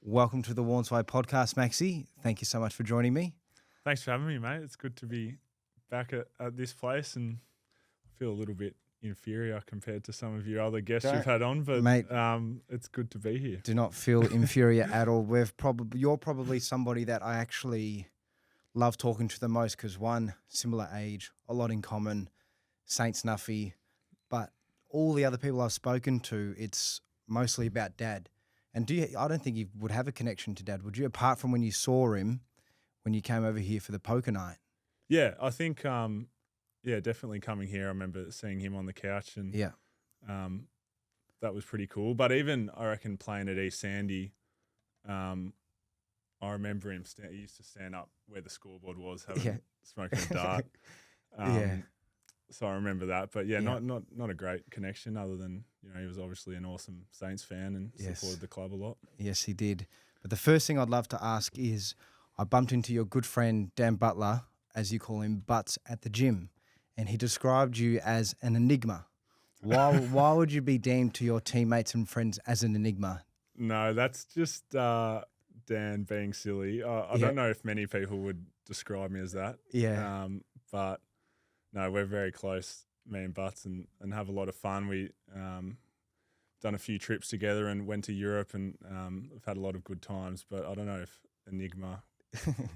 Welcome to the WARNES podcast, Maxi. Thank you so much for joining me. Thanks for having me, mate. It's good to be back at this place, and I feel a little bit inferior compared to some of your other guests you've had on, but mate, it's good to be here. Do not feel inferior at all. You're probably somebody that I actually love talking to the most because one, similar age, a lot in common, Saints Nuffy, but all the other people I've spoken to, it's mostly about Dad. And I don't think you would have a connection to Dad, would you? Apart from when you saw him when you came over here for the poker night. Yeah, I think, definitely coming here. I remember seeing him on the couch, and that was pretty cool. But even, I reckon, playing at East Sandy, I remember him. He used to stand up where the scoreboard was, smoking a dart. So I remember that. But not a great connection, other than he was obviously an awesome Saints fan and supported the club a lot. Yes, he did. But the first thing I'd love to ask is, I bumped into your good friend Dan Butler, as you call him, Butts, at the gym, and he described you as an enigma. Why would you be deemed to your teammates and friends as an enigma? No, that's just Dan being silly. I don't know if many people would describe me as that. Yeah. But no, we're very close, me and Butts, and have a lot of fun. We done a few trips together and went to Europe, and we've had a lot of good times. But I don't know if enigma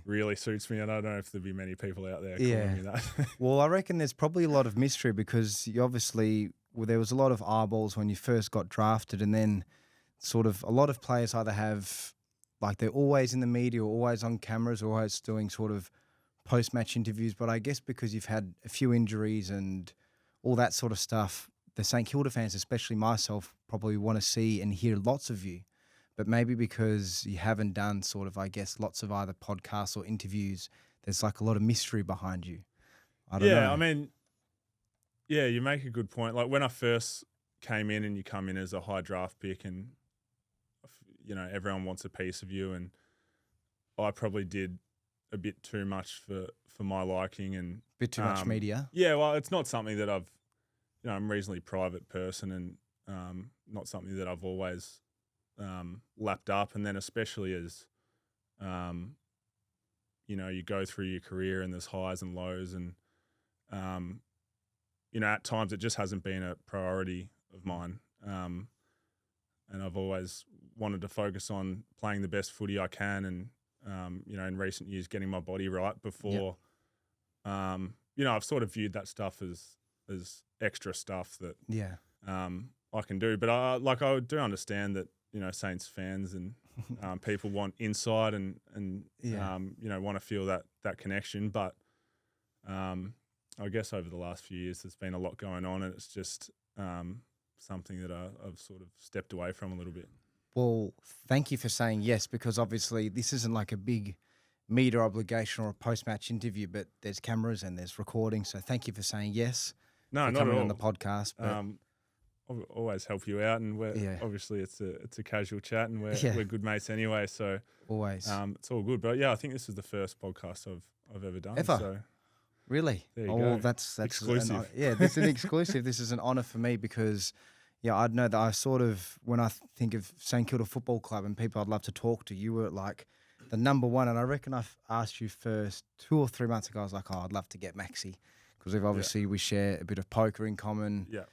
really suits me. I don't know if there'd be many people out there calling me that. Well, I reckon there's probably a lot of mystery because you obviously, there was a lot of eyeballs when you first got drafted, and then sort of a lot of players either have, like, they're always in the media or always on cameras or always doing sort of post-match interviews. But I guess because you've had a few injuries and all that sort of stuff, the St Kilda fans, especially myself, probably want to see and hear lots of you. But maybe because you haven't done sort of, I guess, lots of either podcasts or interviews, there's like a lot of mystery behind you. I don't know. Yeah, I mean, you make a good point. Like when I first came in, and you come in as a high draft pick, and everyone wants a piece of you, and I probably did a bit too much for my liking, and bit too much media. Yeah, well, it's not something that I'm a reasonably private person, and not something that I've always lapped up. And then especially as you go through your career, and there's highs and lows, and at times it just hasn't been a priority of mine, and I've always wanted to focus on playing the best footy I can, and in recent years getting my body right before I've sort of viewed that stuff as extra stuff that I can do. But I do understand that Saints fans and people want insight and want to feel that connection. But I guess over the last few years there's been a lot going on, and it's just something that I've sort of stepped away from a little bit. Well, thank you for saying yes, because obviously this isn't like a big media obligation or a post-match interview, but there's cameras and there's recording. So thank you for saying yes. No, for not coming at all. on the podcast. But I'll always help you out, and obviously it's a casual chat, and we're good mates anyway. So always, it's all good. But I think this is the first podcast I've ever done. Ever? So really? There you go. Well, that's exclusive. This is an exclusive. This is an honour for me because I'd know that I sort of, when I think of St Kilda Football Club and people I'd love to talk to, you were like the number one. And I reckon I've asked you first 2 or 3 months ago. I was like, I'd love to get Maxi, because we share a bit of poker in common. Yeah.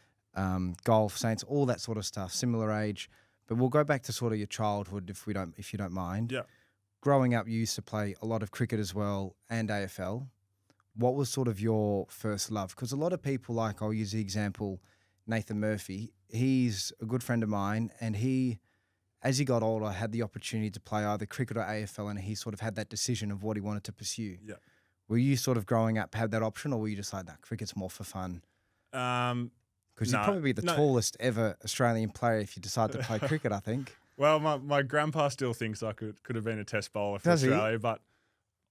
Golf, Saints, all that sort of stuff, similar age. But we'll go back to sort of your childhood if you don't mind. Yeah. Growing up, you used to play a lot of cricket as well and AFL. What was sort of your first love? Because a lot of people, like, I'll use the example, Nathan Murphy, he's a good friend of mine, and he, as he got older, had the opportunity to play either cricket or AFL, and he sort of had that decision of what he wanted to pursue. Yeah. Were you sort of growing up had that option, or were you just like, cricket's more for fun? Because you'd probably be the tallest ever Australian player if you decide to play cricket, I think. Well, my grandpa still thinks I could have been a test bowler for Does he? Australia, but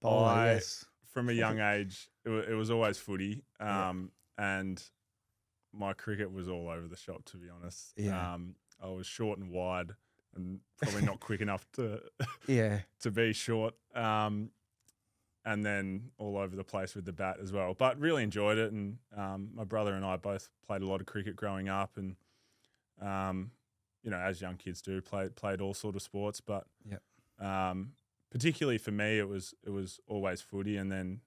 Yes. From a young age, it was always footy, and my cricket was all over the shop, to be honest. Yeah. I was short and wide, and probably not quick enough to to be short. And then all over the place with the bat as well. But really enjoyed it, and my brother and I both played a lot of cricket growing up, and as young kids do, played all sort of sports. But Particularly for me, it was always footy, and then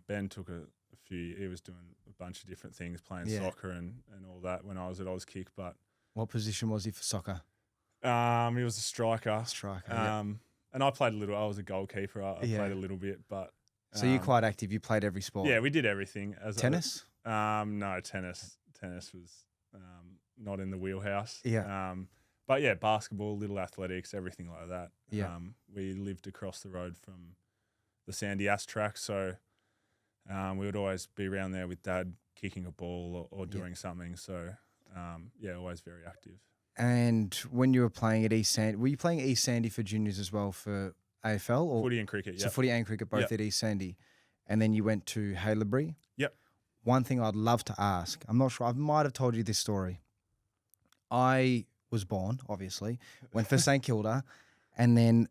Ben took a few. He was doing a bunch of different things, playing soccer and all that when I was at Auskick. But What position was he for soccer? he was a striker. And I played a little. I was a goalkeeper. I played a little bit, but so you're quite active. You played every sport. Yeah, we did everything. Tennis? No, tennis. Tennis was not in the wheelhouse. Yeah. But yeah, basketball, little athletics, everything like that. Yeah. We lived across the road from the Sandy Ass track, so we would always be around there with Dad kicking a ball or doing something. So always very active. And when you were playing at East Sandy, were you playing at East Sandy for juniors as well for AFL? Or footy and cricket, So footy and cricket both at East Sandy. And then you went to Haileybury? Yep. One thing I'd love to ask, I'm not sure, I might have told you this story. I was born, obviously, went for St Kilda, and then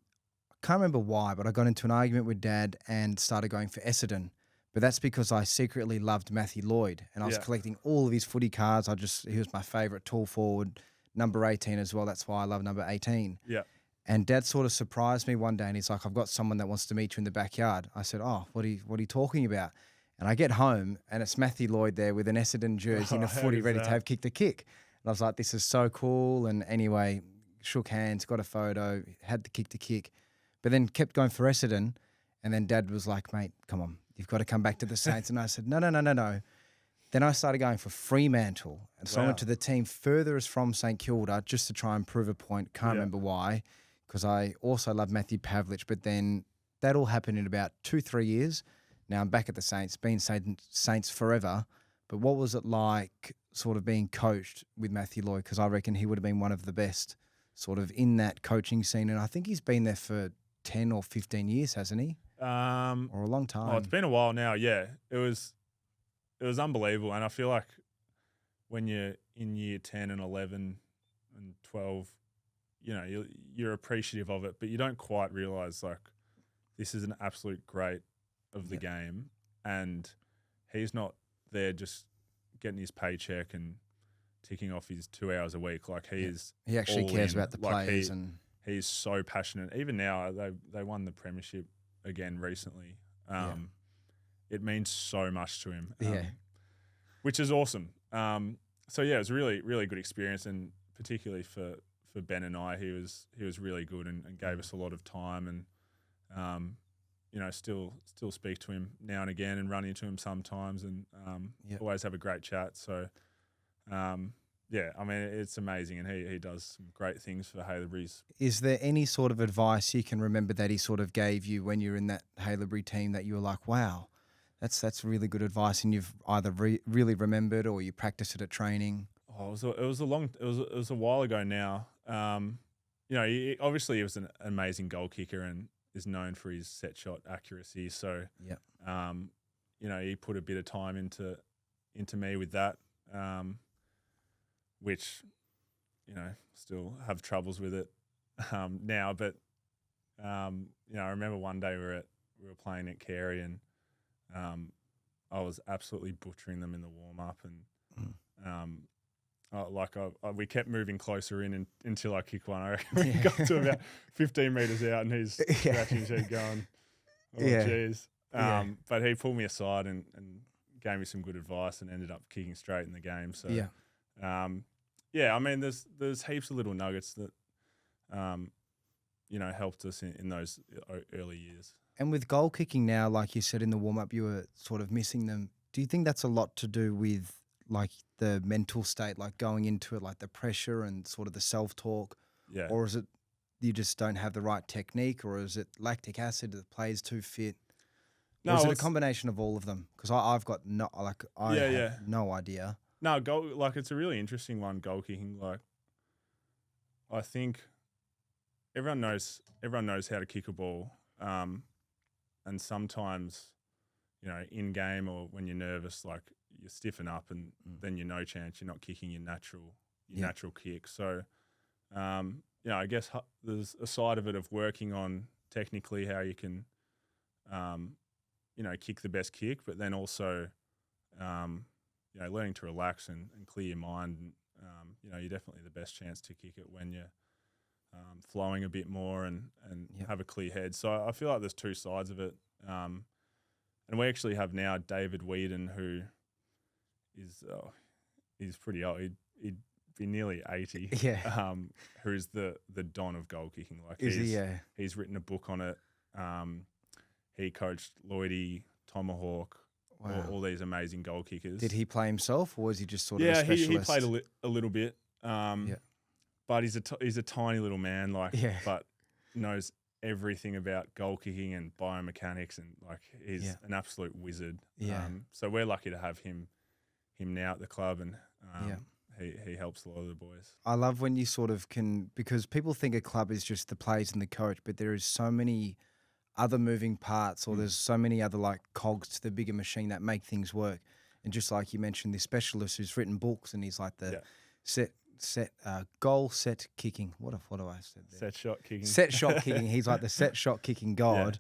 I can't remember why, but I got into an argument with Dad and started going for Essendon. But that's because I secretly loved Matthew Lloyd, and I was collecting all of his footy cards. He was my favourite tall forward, number 18 as well. That's why I love number 18. Yeah. And Dad sort of surprised me one day, and he's like, "I've got someone that wants to meet you in the backyard." I said, "Oh, what are you talking about?" And I get home, and it's Matthew Lloyd there with an Essendon jersey and a footy ready to have kicked a kick. And I was like, "This is so cool." And anyway, shook hands, got a photo, had the kick to kick, but then kept going for Essendon. And then Dad was like, "Mate, come on, you've got to come back to the Saints." And I said, No. Then I started going for Fremantle. And so I went to the team furthest from St Kilda just to try and prove a point. Can't remember why, because I also love Matthew Pavlich. But then that all happened in about 2-3 years. Now I'm back at the Saints, been Saints forever. But what was it like sort of being coached with Matthew Lloyd? Because I reckon he would have been one of the best sort of in that coaching scene. And I think he's been there for 10 or 15 years, hasn't he? Or a long time. Oh, it's been a while now, yeah. It was unbelievable. And I feel like when you're in year 10 and 11 and 12, you're appreciative of it, but you don't quite realise, like, this is an absolute great of the game. And he's not there just getting his paycheck and ticking off his 2 hours a week. Like, he actually cares about the like players. And he's so passionate. Even now, they won the premiership again recently. It means so much to him, which is awesome. So yeah, it was a really, really good experience, and particularly for Ben and I, he was really good and gave us a lot of time, and still speak to him now and again and run into him sometimes, and always have a great chat. So I mean, it's amazing, and he does some great things for Haileybury's. Is there any sort of advice you can remember that he sort of gave you when you're in that Haileybury team that you were like, wow, that's really good advice, and you've either really remembered or you practiced it at training? Oh, it was a while ago now. Obviously he was an amazing goal kicker and is known for his set shot accuracy. So he put a bit of time into me with that. Which, still have troubles with it now. But, I remember one day we were playing at Carey, and I was absolutely butchering them in the warm-up. And we kept moving closer in until I kicked one. I reckon we got to about 15 metres out, and he's scratching his head going, oh, geez. But he pulled me aside and gave me some good advice and ended up kicking straight in the game. So, I mean, there's heaps of little nuggets that, helped us in those early years. And with goal kicking now, like you said in the warm-up, you were sort of missing them. Do you think that's a lot to do with, like, the mental state, like going into it, like the pressure and sort of the self-talk? Yeah. Or is it you just don't have the right technique, or is it lactic acid, the player's too fit? No, or is it a combination of all of them? Because I've got no idea. No, it's a really interesting one, goal kicking. Like, I think everyone knows how to kick a ball. And sometimes, in game or when you're nervous, like, you stiffen up and then you're no chance. You're not kicking your natural kick. So, I guess there's a side of it of working on technically how you can, kick the best kick, but then also, learning to relax and clear your mind. And, you're definitely the best chance to kick it when you're flowing a bit more and Yep. have a clear head. So I feel like there's two sides of it. And we actually have now David Whedon, who is he's pretty old. He'd be nearly 80. Yeah. Who's the don of goal kicking. Like Is he? Yeah. He's written a book on it. He coached Lloydie, Tomahawk, Wow. all these amazing goal kickers. Did he play himself, or was he just sort of a Yeah, specialist? he played a little bit. Yeah. But he's a tiny little man, like, Yeah. but knows everything about goal kicking and biomechanics, and like he's an absolute wizard. Yeah. So we're lucky to have him now at the club, and Yeah. he helps a lot of the boys. I love when you sort of can, because people think a club is just the players and the coach, but there is so many other moving parts, or there's so many other like cogs to the bigger machine that make things work. And just like you mentioned, this specialist who's written books, and he's like the goal set kicking. What do I say there? Set shot kicking. Set shot kicking. He's like the set shot kicking god,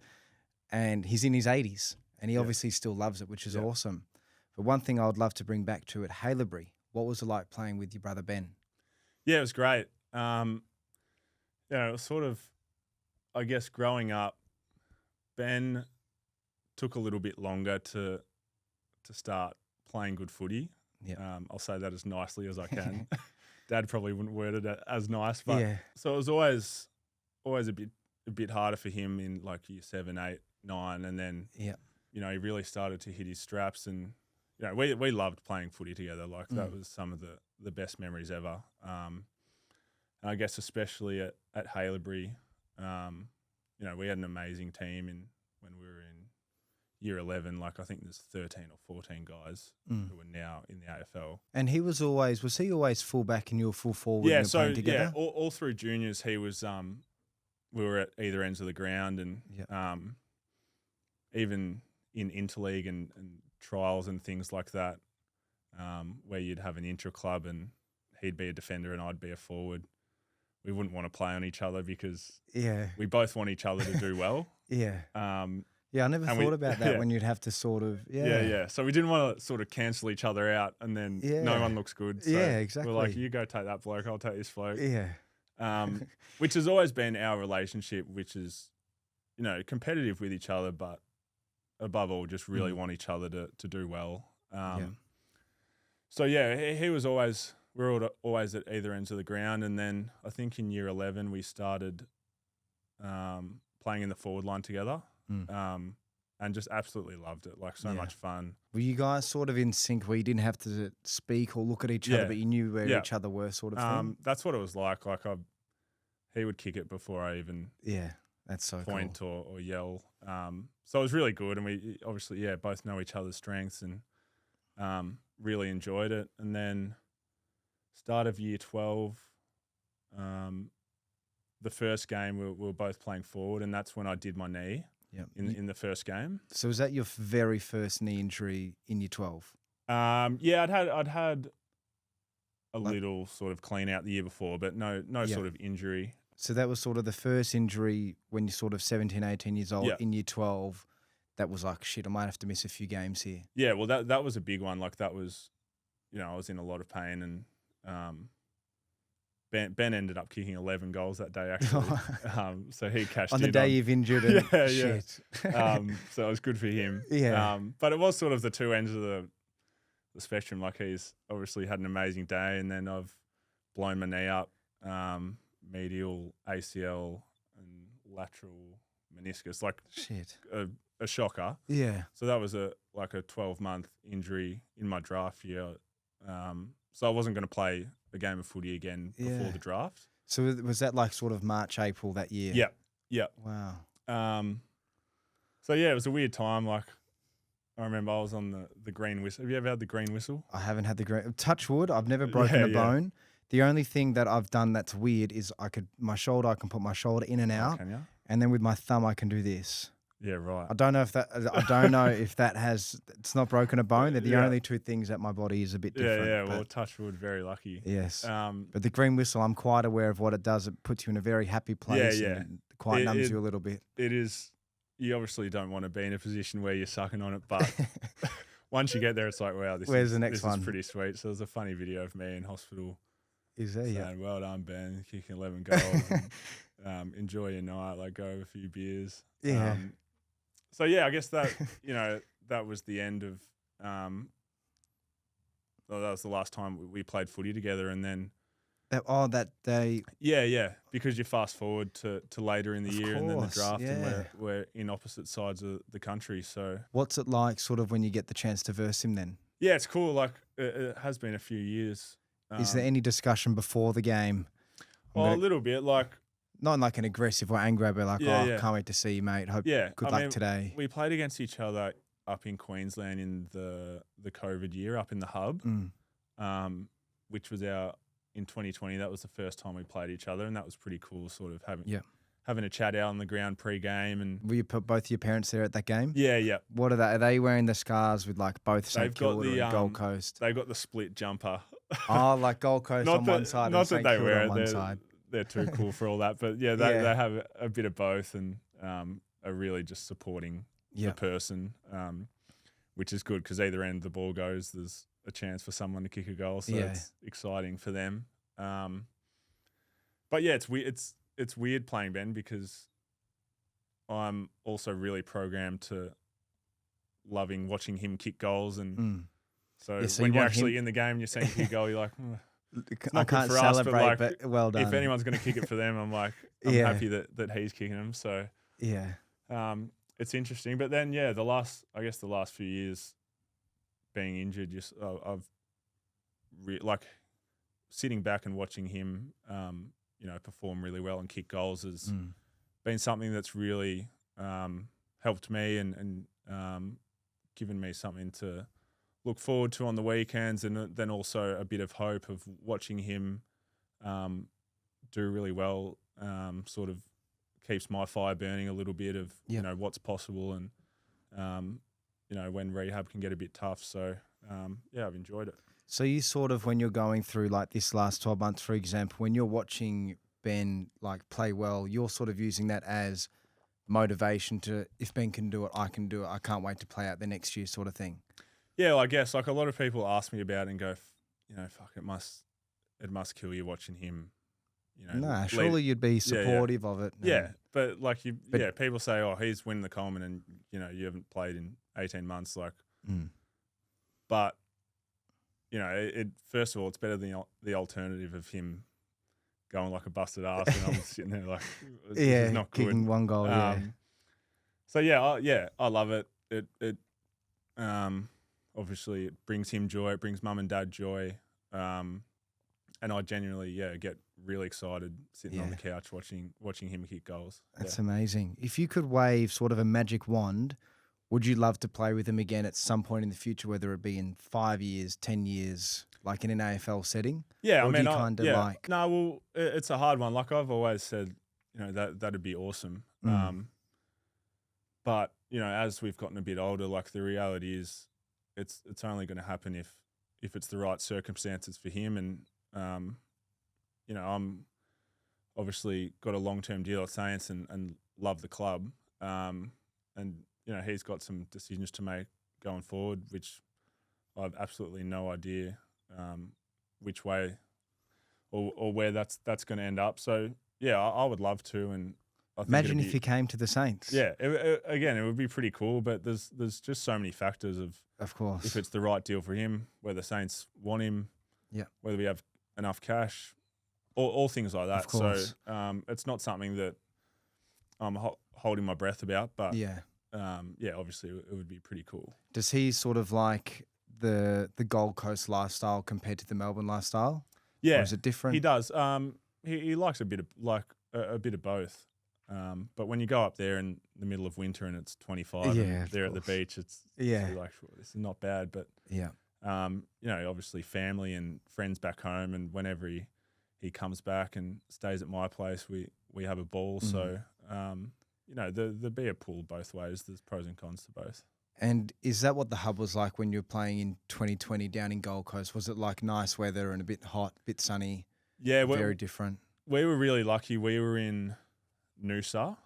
and he's in his 80s, and he obviously still loves it, which is awesome. But one thing I would love to bring back to it, Haileybury. What was it like playing with your brother Ben? Yeah, it was great. It was sort of, I guess, growing up, Ben took a little bit longer to start playing good footy. Yeah. I'll say that as nicely as I can. Dad probably wouldn't word it as nice, but Yeah. so it was always a bit harder for him in like year 7, 8, 9, and then Yeah. he really started to hit his straps, and we loved playing footy together. Like that was some of the best memories ever. And I guess especially at Haileybury, we had an amazing team when we were in year 11. Like I think there's 13 or 14 guys who are now in the AFL. And he was he always full back and you were full forward? Yeah, and so playing together? all through juniors he was. We were at either ends of the ground, and even in interleague and trials and things like that, where you'd have an intra club and he'd be a defender and I'd be a forward. We wouldn't want to play on each other because we both want each other to do well. Yeah. I never thought about that when you'd have to sort of So we didn't want to sort of cancel each other out, and then no one looks good. So exactly. we're like, you go take that bloke, I'll take this bloke. Yeah. Which has always been our relationship, which is, competitive with each other, but above all, just really want each other to do well. So he was always. We were always at either ends of the ground, and then I think in year 11 we started playing in the forward line together, and just absolutely loved it. Like so much fun. Were you guys sort of in sync where you didn't have to speak or look at each other, but you knew where each other were, sort of thing? That's what it was like. Like he would kick it before I even that's so point cool. or yell. So it was really good, and we obviously both know each other's strengths, and really enjoyed it. And then start of year 12, the first game we were both playing forward, and that's when I did my knee in the first game. So was that your very first knee injury in year 12? I'd had a little sort of clean out the year before, but no sort of injury. So that was sort of the first injury when you're sort of 17, 18 years old in year 12. That was like, shit, I might have to miss a few games here. Yeah, well, that was a big one. Like that was, I was in a lot of pain, and Ben ended up kicking 11 goals that day, actually. So he cashed in. On the day you've injured him. Shit. So it was good for him. Yeah. But it was sort of the two ends of the spectrum. Like he's obviously had an amazing day, and then I've blown my knee up, medial ACL and lateral meniscus. Like shit. A shocker. Yeah. So that was a 12-month injury in my draft year. So I wasn't going to play a game of footy again before the draft. So was that like sort of March, April that year? Yeah. Wow. So it was a weird time. Like I remember I was on the green whistle. Have you ever had the green whistle? I haven't had the green. Touch wood. I've never broken a bone. The only thing that I've done that's weird is I can put my shoulder in and out, and then with my thumb I can do this. Yeah, right. I don't know if that has. It's not broken a bone. They're the only two things that my body is a bit different. Yeah. Well, touch wood, very lucky. Yes. But the green whistle, I'm quite aware of what it does. It puts you in a very happy place. Yeah. And it quite numbs you a little bit. It is. You obviously don't want to be in a position where you're sucking on it, but once you get there, it's like, wow, this is the next one? Is pretty sweet. So there's a funny video of me in hospital Is there? Yeah. saying, "Well done, Ben, kicking 11 goals. And, enjoy your night. Like, go have a few beers." Yeah. So yeah, I guess that that was the end of. Well, that was the last time we played footy together, and then That day. yeah, because you fast forward to later in the Of year, and then the course, draft, and yeah. we're in opposite sides of the country. So What's it like, sort of, when you get the chance to verse him? Then yeah, it's cool. Like it has been a few years. is there any discussion before the game? A little bit, like Not in like an aggressive or angry, but like, Yeah. can't wait to see you, mate. Hope good I luck mean, today. we played against each other up in Queensland in the COVID year, up in the hub, which was in 2020. That was the first time we played each other, and that was pretty cool. Sort of having a chat out on the ground pre-game, and Were you put both your parents there at that game? yeah. What are they? Are they wearing the scars with like both St They've got Kilda the and Gold Coast? They've got the split jumper. Oh, like Gold Coast on one side not and that St they Kilda wear on it. one side. They're too cool for all that, but yeah, they have a bit of both, and are really just supporting the person, which is good because either end the ball goes, there's a chance for someone to kick a goal, so it's exciting for them. But yeah, it's weird playing Ben because I'm also really programmed to loving watching him kick goals, and so when you're actually in the game and you're seeing him kick a goal, you're like, it's not I can't good for us, celebrate, but well done. if anyone's going to kick it for them, I'm like, I'm happy that he's kicking them. So it's interesting. But then the last few years being injured, I've like sitting back and watching him, perform really well and kick goals has been something that's really helped me and given me something to look forward to on the weekends, and then also a bit of hope of watching him do really well. Sort of keeps my fire burning a little bit of what's possible, and when rehab can get a bit tough. So I've enjoyed it. So you sort of, when you're going through like this last 12 months, for example, when you're watching Ben like play well, you're sort of using that as motivation to, if Ben can do it, I can do it. I can't wait to play out the next year, sort of thing. Yeah, well, I guess like a lot of people ask me about it and go, fuck, it must kill you watching him. Nah, surely you'd be supportive of it. Yeah, but like people say, oh, he's winning the Coleman, and you haven't played in 18 months, like. But it first of all, it's better than the alternative of him going like a busted ass, and I'm sitting there like, this is not good. Kicking one goal. So I love it. It obviously it brings him joy. It brings mum and dad joy. And I genuinely, get really excited sitting on the couch watching him kick goals. That's amazing. If you could wave sort of a magic wand, would you love to play with him again at some point in the future, whether it be in 5 years, 10 years, like in an AFL setting? Yeah, or I mean, No, well, it's a hard one. Like I've always said, that'd be awesome. But as we've gotten a bit older, like the reality is, it's only going to happen if it's the right circumstances for him. And I'm obviously got a long-term deal at Saints and love the club. And he's got some decisions to make going forward, which I've absolutely no idea which way or where that's going to end up. So I would love to, and I think imagine if he came to the Saints. Yeah, again, it would be pretty cool, but there's just so many factors of course, if it's the right deal for him, whether Saints want him, whether we have enough cash, all things like that. Of course. So it's not something that I'm holding my breath about, but obviously it would be pretty cool. Does he sort of like the Gold Coast lifestyle compared to the Melbourne lifestyle? Yeah, or is it different? He does. He likes a bit of both. But when you go up there in the middle of winter and it's 25 and they're at the beach, it's like, this is not bad. But obviously family and friends back home, and whenever he comes back and stays at my place, we have a ball. So there'd be a pull both ways. There's pros and cons to both. And is that what the hub was like when you were playing in 2020 down in Gold Coast? Was it like nice weather and a bit hot, a bit sunny? Yeah, very different. We were really lucky. We were in Noosa.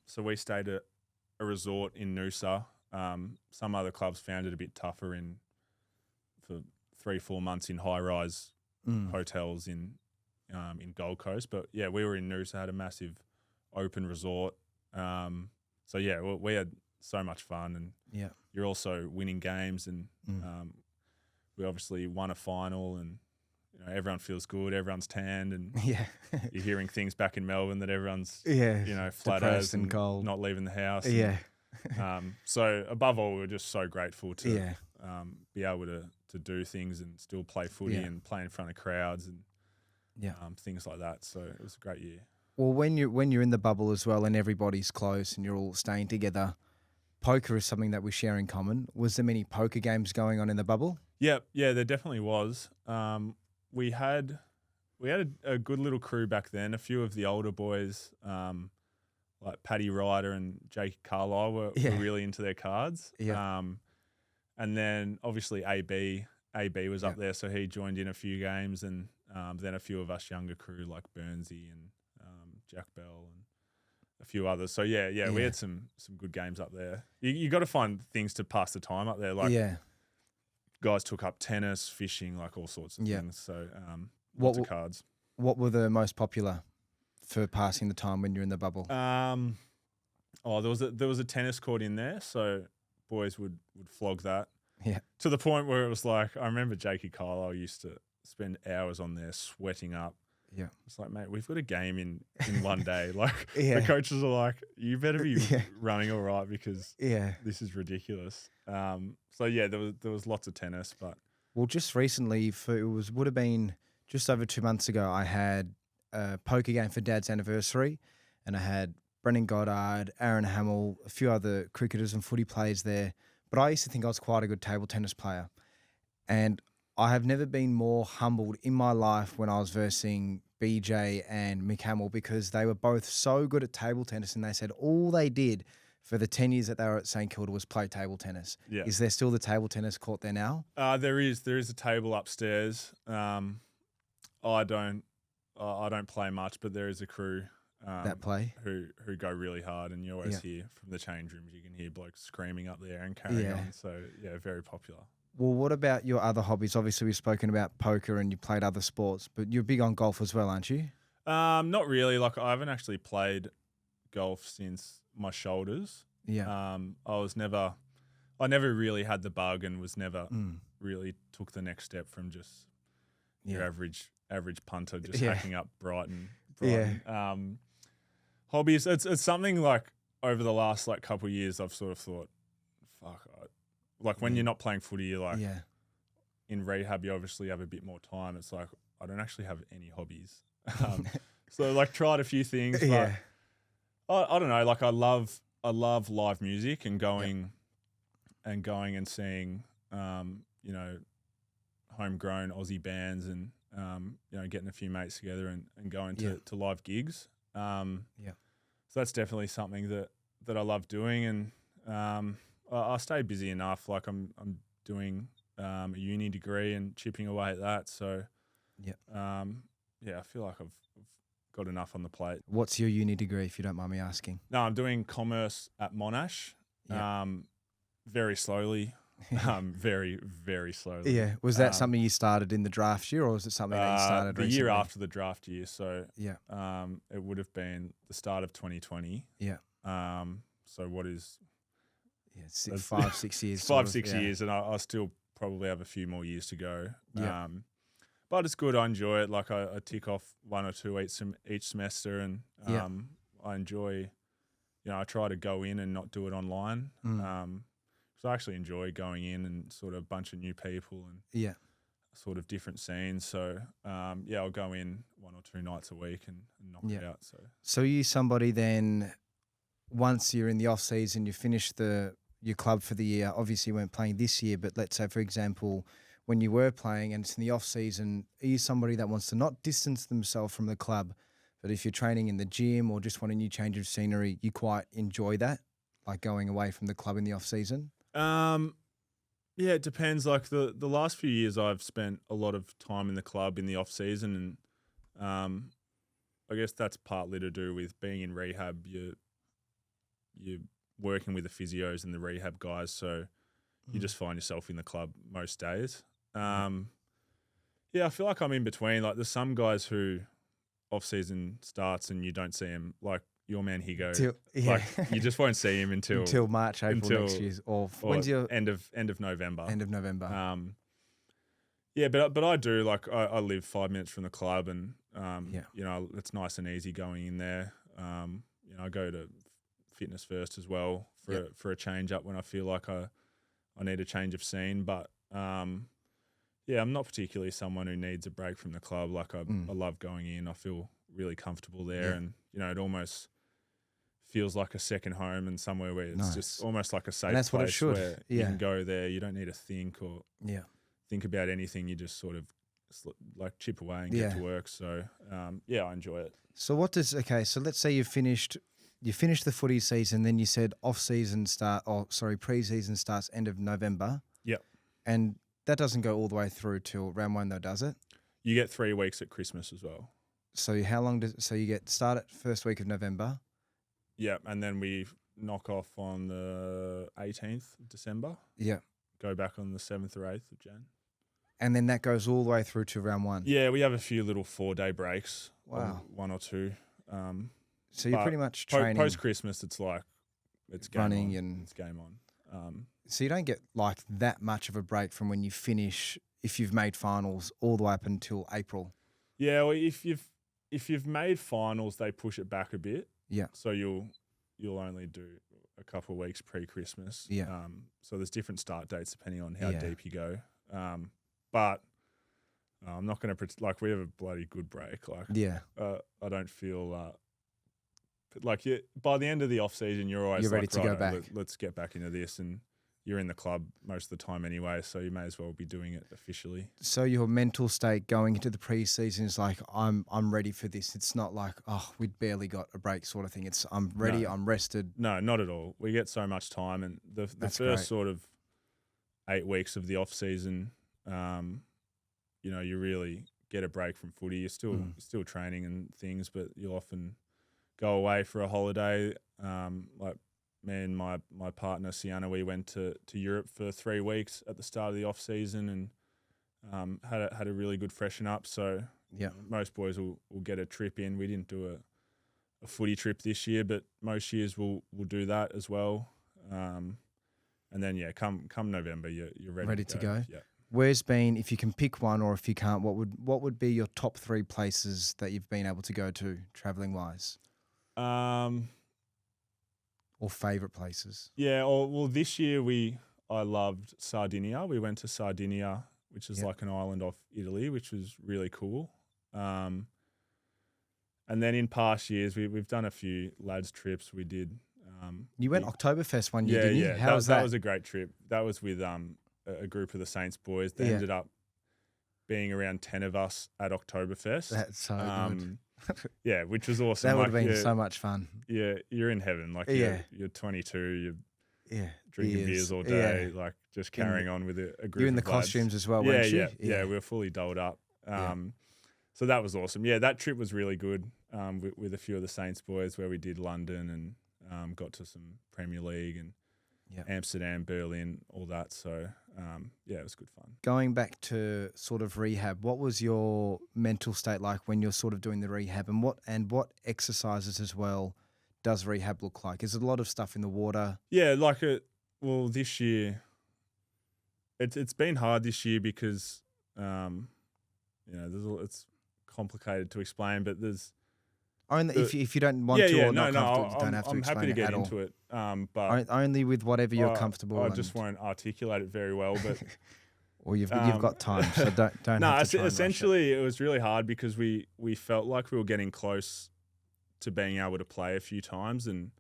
So we stayed at a resort in Noosa. Some other clubs found it a bit tougher for 3-4 months in high-rise hotels in in Gold Coast. But yeah, we were in Noosa, had a massive open resort. So yeah, we had so much fun, and Yeah. you're also winning games, and we obviously won a final, and everyone feels good, everyone's tanned, and Yeah. you're hearing things back in Melbourne that everyone's flat depressed as and cold. not leaving the house. Yeah. So above all, we were just so grateful to Yeah. be able to do things and still play footy and play in front of crowds and things like that. So it was a great year. Well, when you're in the bubble as well and everybody's close and you're all staying together, poker is something that we share in common. Was there many poker games going on in the bubble? Yeah, there definitely was. We had a good little crew back then. A few of the older boys, like Paddy Ryder and Jake Carlisle, were really into their cards. Yeah. And then obviously AB was up there, so he joined in a few games, and then a few of us younger crew like Burnsy and Jack Bell and a few others. So yeah, we had some good games up there. You got to find things to pass the time up there. Like guys took up tennis, fishing, like all sorts of things. So lots of cards. What were the most popular for passing the time when you're in the bubble? There was a tennis court in there, so boys would flog that. Yeah. To the point where it was like, I remember Jakey Carlisle used to spend hours on there sweating up. Yeah. It's like, mate, we've got a game in one day. Like the coaches are like, you better be running all right because this is ridiculous. So yeah, there was lots of tennis, but just recently would have been just over 2 months ago, I had a poker game for Dad's anniversary, and I had Brendan Goddard, Aaron Hamill, a few other cricketers and footy players there. But I used to think I was quite a good table tennis player. And I have never been more humbled in my life when I was versing BJ and Mick Hamill, because they were both so good at table tennis, and they said all they did for the 10 years that they were at St Kilda was play table tennis. Yeah. Is there still the table tennis court there now? There is a table upstairs. I don't play much, but there is a crew that play who go really hard, and you always hear from the change rooms, you can hear blokes screaming up there and carrying on. So yeah, very popular. Well, what about your other hobbies? Obviously, we've spoken about poker and you played other sports, but you're big on golf as well, aren't you? Not really. Like, I haven't actually played golf since my shoulders. Yeah. I never really had the bug, and was never really took the next step from just your average punter just hacking up Brighton. Yeah. Hobbies. It's something like over the last like couple of years, I've sort of thought, fuck. Like when you're not playing footy, you're like in rehab, you obviously have a bit more time. It's like, I don't actually have any hobbies. So like tried a few things, but I don't know. Like I love live music and going and seeing, homegrown Aussie bands and, getting a few mates together and going to live gigs. So that's definitely something that I love doing. And, I stay busy enough. Like I'm doing a uni degree and chipping away at that. So, I feel like I've got enough on the plate. What's your uni degree, if you don't mind me asking? No, I'm doing commerce at Monash. Very slowly. Very, very slowly. Yeah. Was that something you started in the draft year, or was it something that you started the recently? year after the draft year? So it would have been the start of 2020. Yeah. So what is... Yeah, 5, 6 years. 5, 6 years, and I still probably have a few more years to go. Yeah. But it's good. I enjoy it. Like I tick off 1 or 2 each semester, and I enjoy. I try to go in and not do it online. So I actually enjoy going in and sort of a bunch of new people and sort of different scenes. So I'll go in 1 or 2 nights a week and knock it out. So are you somebody then? Once you're in the off season, you finish your club for the year. Obviously, you weren't playing this year, but let's say, for example, when you were playing and it's in the off season, are you somebody that wants to not distance themselves from the club, but if you're training in the gym or just want a new change of scenery, you quite enjoy that, like going away from the club in the off season? It depends. Like the last few years, I've spent a lot of time in the club in the off season, and I guess that's partly to do with being in rehab. You're working with the physios and the rehab guys, so you just find yourself in the club most days. I feel like I'm in between. Like there's some guys who off season starts and you don't see him, like your man Higo, Yeah. like you just won't see him until March, April next year, or when's your end of November. End of November. Yeah, but I do, like I live 5 minutes from the club, and Yeah. you know, it's nice and easy going in there. You know, I go to Fitness First as well for a change up when I feel like I need a change of scene. But yeah, I'm not particularly someone who needs a break from the club. Like I love going in. I feel really comfortable there, and you know, it almost feels like a second home and somewhere where it's just almost like a safe that's place what it should. where you can go there. You don't need to think or think about anything. You just sort of like chip away and get to work. So yeah, I enjoy it. So so let's say you finished the footy season, then you said preseason starts end of November. Yep. And that doesn't go all the way through till round 1 though, does it? You get 3 weeks at Christmas as well. So how long so you get started first week of November? Yeah, and then we knock off on the 18th of December. Yeah. Go back on the 7th or 8th of Jan. And then that goes all the way through to round 1. Yeah, we have a few little 4-day breaks. Wow. 1 or 2. So you're pretty much training. Post Christmas, it's like it's game running on. and it's game on. So you don't get like that much of a break from when you finish, if you've made finals, all the way up until April. Yeah, well, if you've made finals, they push it back a bit. Yeah. So you'll only do a couple of weeks pre-Christmas. Yeah. So there's different start dates depending on how deep you go. But I'm not going to like we have a bloody good break. Like I don't feel like by the end of the off season you're always ready to go back. Let's get back into this, and you're in the club most of the time anyway, so you may as well be doing it officially. So your mental state going into the preseason is like I'm ready for this. It's not like we'd barely got a break sort of thing. It's I'm ready. I'm rested. No, not at all. We get so much time, and the first sort of 8 weeks of the off season, you know, you really get a break from footy. You're still training and things, but you'll often go away for a holiday. Like me and my partner Sienna, we went to Europe for 3 weeks at the start of the off season, and had a really good freshen up. So most boys will get a trip in. We didn't do a footy trip this year, but most years we'll do that as well. And then come November, you're ready to go. Yeah. Where's been, if you can pick one, or if you can't, what would be your top 3 places that you've been able to go to traveling wise? Or favourite places? Yeah, well, this year I loved Sardinia. We went to Sardinia, which is like an island off Italy, which was really cool. And then in past years, we've done a few lads trips. We did. You went Oktoberfest one year, didn't you? Yeah. How was that? That was a great trip. That was with a group of the Saints boys. They ended up being around 10 of us at Oktoberfest. That's so good. Yeah, which was awesome. That would have been so much fun. Yeah, you're in heaven. Like you're 22, you're drinking beers all day, like just carrying on with a group. You're in the of lads. costumes as well, weren't you? Yeah, we were fully dolled up. So that was awesome. Yeah, that trip was really good with a few of the Saints boys, where we did London and got to some Premier League and Amsterdam, Berlin, all that. So it was good fun. Going back to sort of rehab, what was your mental state like when you're sort of doing the rehab, and what exercises as well does rehab look like? Is it a lot of stuff in the water? Yeah, this year it's been hard this year because it's complicated to explain, but there's only if you don't want to or not comfortable, you don't have to I'm explain happy to get at into all. it, but only with whatever you're comfortable. I just won't articulate it very well, but or you've got time, so don't. No, have to essentially, it was really hard because we felt like we were getting close to being able to play a few times, and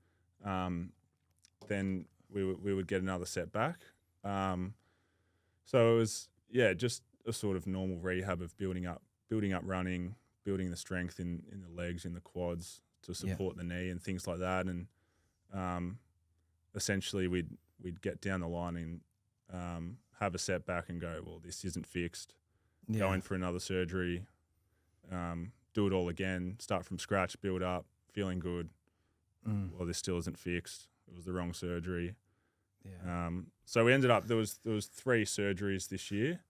then we would get another setback. So it was just a sort of normal rehab of building up running, building the strength in the legs, in the quads to support the knee and things like that. And essentially we'd get down the line and have a setback and go, well, this isn't fixed. Go in for another surgery, do it all again, start from scratch, build up, feeling good. Well, this still isn't fixed. It was the wrong surgery. Yeah. So we ended up, there was 3 surgeries this year.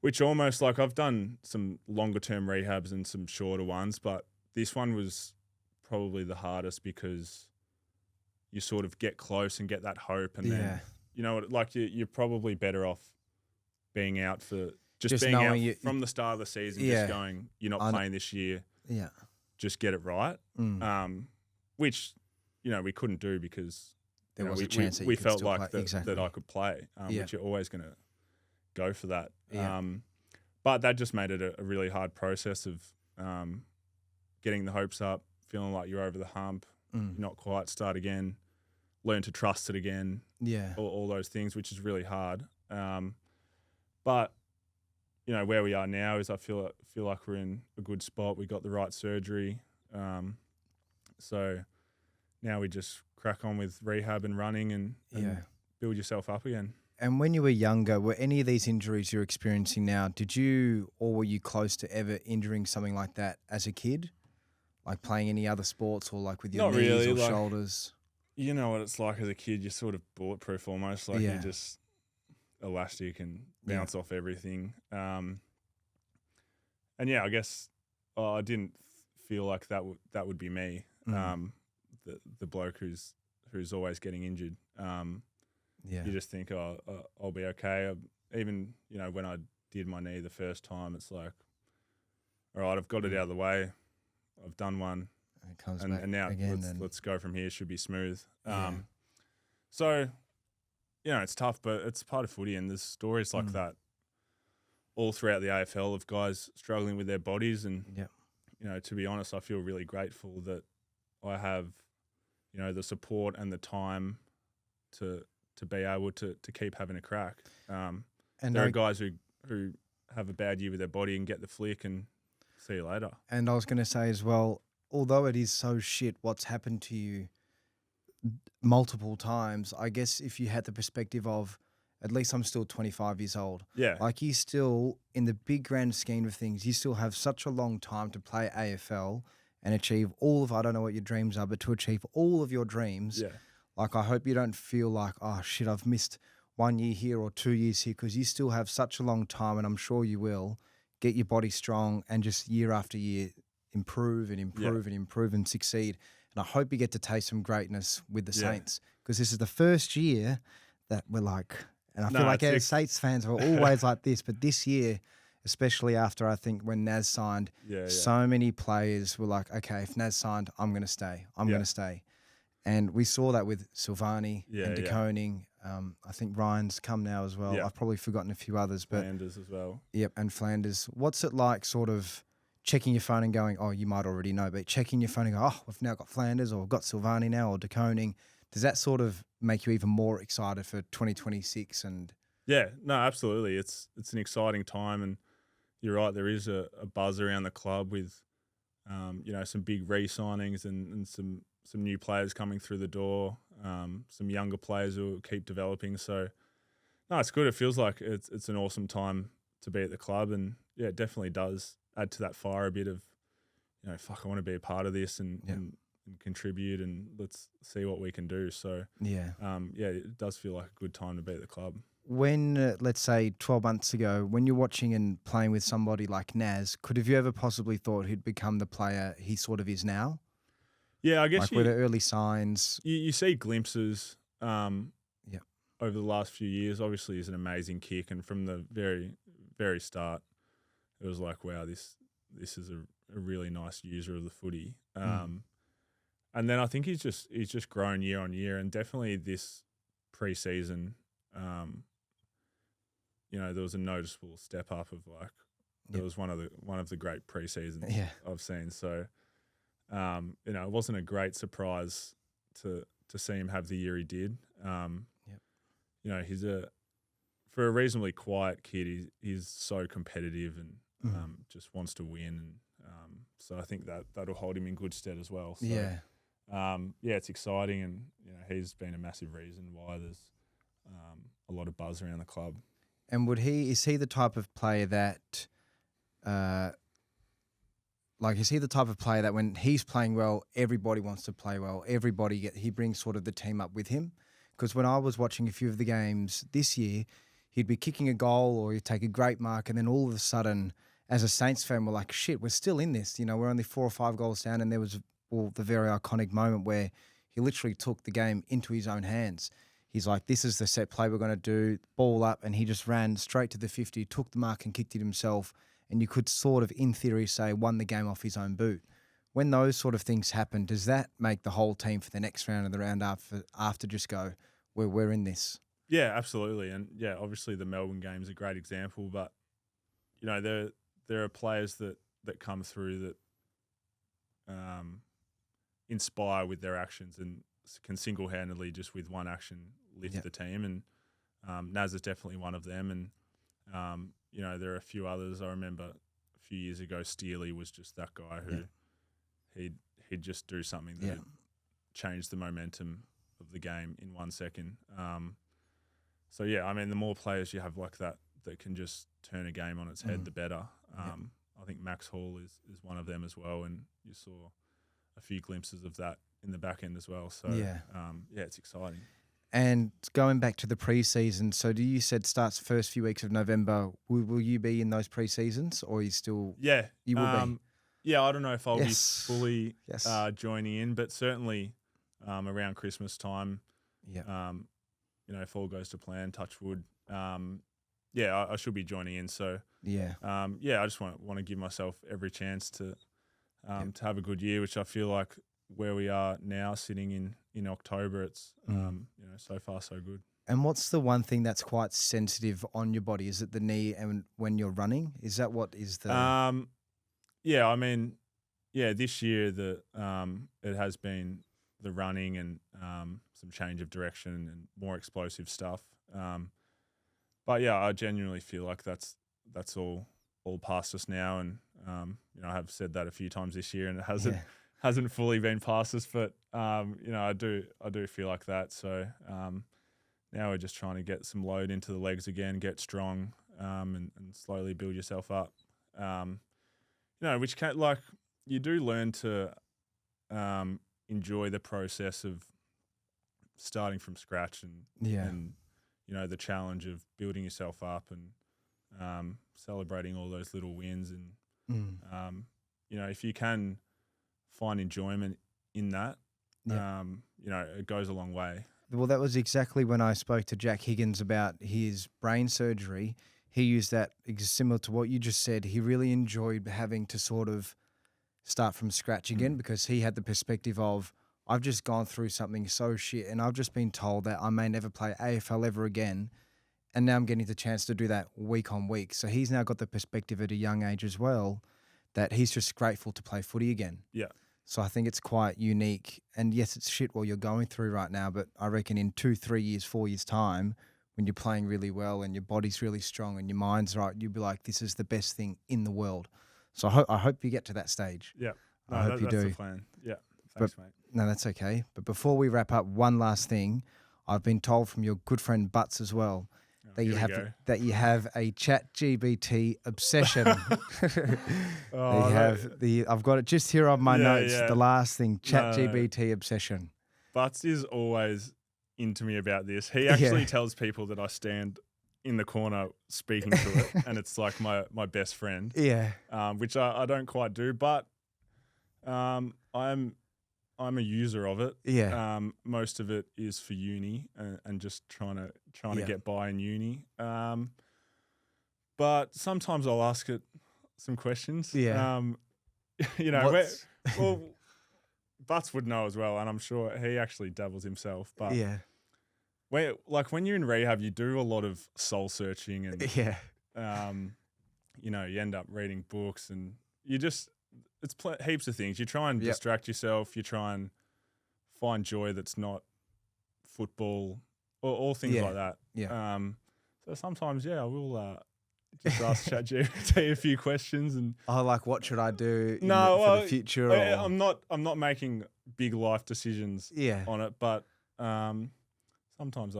which almost like I've done some longer term rehabs and some shorter ones, but this one was probably the hardest because you sort of get close and get that hope, and then you know, like you're probably better off being out for just being out from the start of the season, just going, you're not playing this year. Yeah, just get it right. Which, you know, we couldn't do because there was a chance we felt like that I could play, which you're always going to go for that. But that just made it a really hard process of getting the hopes up, feeling like you're over the hump, not quite, start again, learn to trust it again, all those things, which is really hard. But you know, where we are now is I feel like we're in a good spot. We got the right surgery, so now we just crack on with rehab and running and build yourself up again. And when you were younger, were any of these injuries you're experiencing now, were you close to ever injuring something like that as a kid? Like playing any other sports or like with your knees or shoulders? You know what it's like as a kid, you're sort of bulletproof almost. Like you're just elastic and bounce off everything. And I guess I didn't feel like that would be me. The bloke who's always getting injured. You just think, I'll be okay. Even, you know, when I did my knee the first time, it's like, all right, I've got it out of the way. I've done one. It comes back and now again let's go from here. It should be smooth. So, you know, it's tough, but it's part of footy, and there's stories like that all throughout the AFL of guys struggling with their bodies. And, you know, to be honest, I feel really grateful that I have, you know, the support and the time to be able to keep having a crack. And there are guys who have a bad year with their body and get the flick and see you later. And I was going to say as well, although it is so shit what's happened to you multiple times, I guess if you had the perspective of, at least I'm still 25 years old. Yeah. Like you still, in the big grand scheme of things, you still have such a long time to play AFL and achieve all of, I don't know what your dreams are, but to achieve all of your dreams. Yeah. Like I hope you don't feel like, oh shit, I've missed 1 year here or 2 years here, because you still have such a long time, and I'm sure you will get your body strong and just year after year improve and improve and improve and succeed. And I hope you get to taste some greatness with the Saints, because this is the first year that we're like, and I feel like our Saints fans were always like this, but this year, especially after I think when Nas signed, so many players were like, okay, if Nas signed, I'm going to stay. I'm going to stay. And we saw that with Silvani and De Koning. I think Ryan's come now as well. I've probably forgotten a few others. But Flanders as well. Yep, and Flanders. What's it like sort of checking your phone and going, oh, you might already know, but checking your phone and go, oh, we've now got Flanders, or we've got Silvani now, or De Koning. Does that sort of make you even more excited for 2026? And yeah, no, absolutely. It's an exciting time, and you're right, there is a buzz around the club with, you know, some big re-signings and some new players coming through the door, some younger players who will keep developing. So, no, it's good. It feels like it's an awesome time to be at the club, and yeah, it definitely does add to that fire a bit of, you know, fuck, I want to be a part of this and contribute, and let's see what we can do. So, it does feel like a good time to be at the club. When, let's say 12 months ago, when you're watching and playing with somebody like Nas, have you ever possibly thought he'd become the player he sort of is now? Yeah, I guess like with the early signs. You see glimpses over the last few years. Obviously, he's an amazing kick, and from the very, very start, it was like, wow, this is a really nice user of the footy. And then I think he's just grown year on year, and definitely this pre-season, you know, there was a noticeable step up of like, it was one of the great pre-seasons I've seen. So, you know, it wasn't a great surprise to see him have the year he did. You know, for a reasonably quiet kid, he's so competitive and just wants to win. And so I think that'll hold him in good stead as well. So, it's exciting, and you know, he's been a massive reason why there's a lot of buzz around the club. And is he the type of player that, is he the type of player that when he's playing well, everybody wants to play well? He brings sort of the team up with him? Because when I was watching a few of the games this year, he'd be kicking a goal or he'd take a great mark, and then all of a sudden, as a Saints fan, we're like, shit, we're still in this. You know, we're only 4 or 5 goals down, and there was the very iconic moment where he literally took the game into his own hands. He's like, this is the set play we're going to do, ball up, and he just ran straight to the 50, took the mark and kicked it himself, and you could sort of, in theory, say won the game off his own boot. When those sort of things happen, does that make the whole team for the next round of the round after just go, we're in this? Yeah, absolutely. And yeah, obviously the Melbourne game is a great example, but you know, there are players that come through that inspire with their actions and can single-handedly just with one action lift the team. And Naz is definitely one of them. And you know, there are a few others. I remember a few years ago, Steely was just that guy who he'd just do something that changed the momentum of the game in 1 second. So yeah, I mean, the more players you have like that can just turn a game on its head, the better. I think Max Hall is one of them as well, and you saw a few glimpses of that in the back end as well. So it's exciting. And going back to the preseason, so you said starts first few weeks of November. Will you be in those preseasons, or are you still? Yeah, you will be. Yeah, I don't know if I'll be fully joining in, but certainly around Christmas time. Yeah. You know, if all goes to plan, touch wood. I should be joining in. So I just want to give myself every chance to have a good year, which I feel like where we are now, sitting in October, it's you know, so far so good. And what's the one thing that's quite sensitive on your body? Is it the knee and when you're running? Is that what is the? I mean, this year it has been the running and some change of direction and more explosive stuff. But yeah, I genuinely feel like that's all past us now, and you know, I have said that a few times this year, and it hasn't fully been past us, but you know, I do feel like that. So now we're just trying to get some load into the legs again, get strong, and slowly build yourself up. You know, which can, like, you do learn to enjoy the process of starting from scratch and you know, the challenge of building yourself up and celebrating all those little wins. And you know, if you can find enjoyment in that, you know, it goes a long way. Well, that was exactly when I spoke to Jack Higgins about his brain surgery. He used that similar to what you just said. He really enjoyed having to sort of start from scratch again because he had the perspective of, I've just gone through something so shit and I've just been told that I may never play AFL ever again. And now I'm getting the chance to do that week on week. So he's now got the perspective at a young age as well that he's just grateful to play footy again. Yeah. So I think it's quite unique. And yes, it's shit what you're going through right now, but I reckon in 2, 3 years, 4 years' time, when you're playing really well and your body's really strong and your mind's right, you'll be like, this is the best thing in the world. So I hope you get to that stage. Yeah. No, I hope you do. That's the plan. Yeah. Thanks, mate. No, that's okay. But before we wrap up, one last thing. I've been told from your good friend Butts as well that you have a ChatGBT obsession. I've got it just here on my notes. Yeah. The last thing, ChatGBT obsession. Butts is always into me about this. He actually tells people that I stand in the corner speaking to it, and it's like my best friend. Yeah. Which I don't quite do, but I'm a user of it. Yeah. Most of it is for uni and just trying to get by in uni. But sometimes I'll ask it some questions. Yeah. You know, Butts would know as well, and I'm sure he actually dabbles himself. But when you're in rehab, you do a lot of soul searching, and you know, you end up reading books, and you just. It's heaps of things. You try and distract yourself. You try and find joy that's not football or all things like that. Yeah. So sometimes, I will just ask ChatGPT a few questions and. Oh, like what should I do for the future? I'm not making big life decisions on it, but sometimes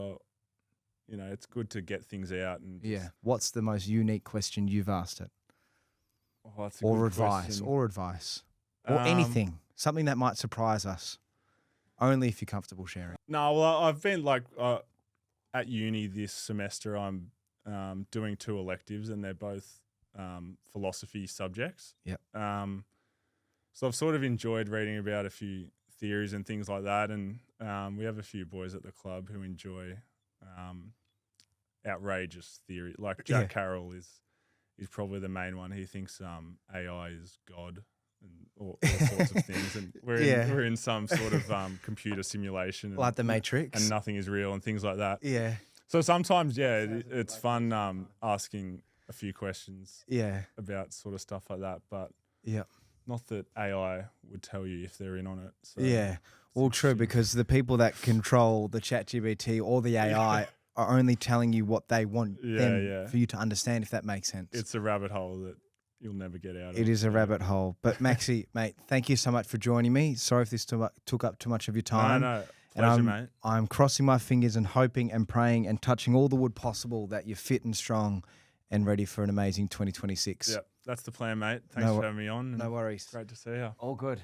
it's good to get things out and. What's the most unique question you've asked it? Oh, or advice, or anything, something that might surprise us. Only if you're comfortable sharing. No, well, I've been at uni this semester. I'm doing 2 electives, and they're both philosophy subjects. Yep. So I've sort of enjoyed reading about a few theories and things like that, and we have a few boys at the club who enjoy outrageous theory. Like Jack Carroll is probably the main one. He thinks AI is God and all sorts of things, and we're in some sort of computer simulation, and, Like the Matrix, and nothing is real and things like that. Yeah. So sometimes, it's fun asking a few questions. Yeah. About sort of stuff like that, but yeah. Not that AI would tell you if they're in on it. So yeah. Well, true, because the people that control the ChatGBT or the AI are only telling you what they want for you to understand, if that makes sense. It's a rabbit hole that you'll never get out of. It is a rabbit hole. But Maxie, mate, thank you so much for joining me. Sorry if this took up too much of your time. No. Pleasure, mate. I'm crossing my fingers and hoping and praying and touching all the wood possible that you're fit and strong and ready for an amazing 2026. Yep, that's the plan, mate. Thanks for having me on. No worries. Great to see you. All good.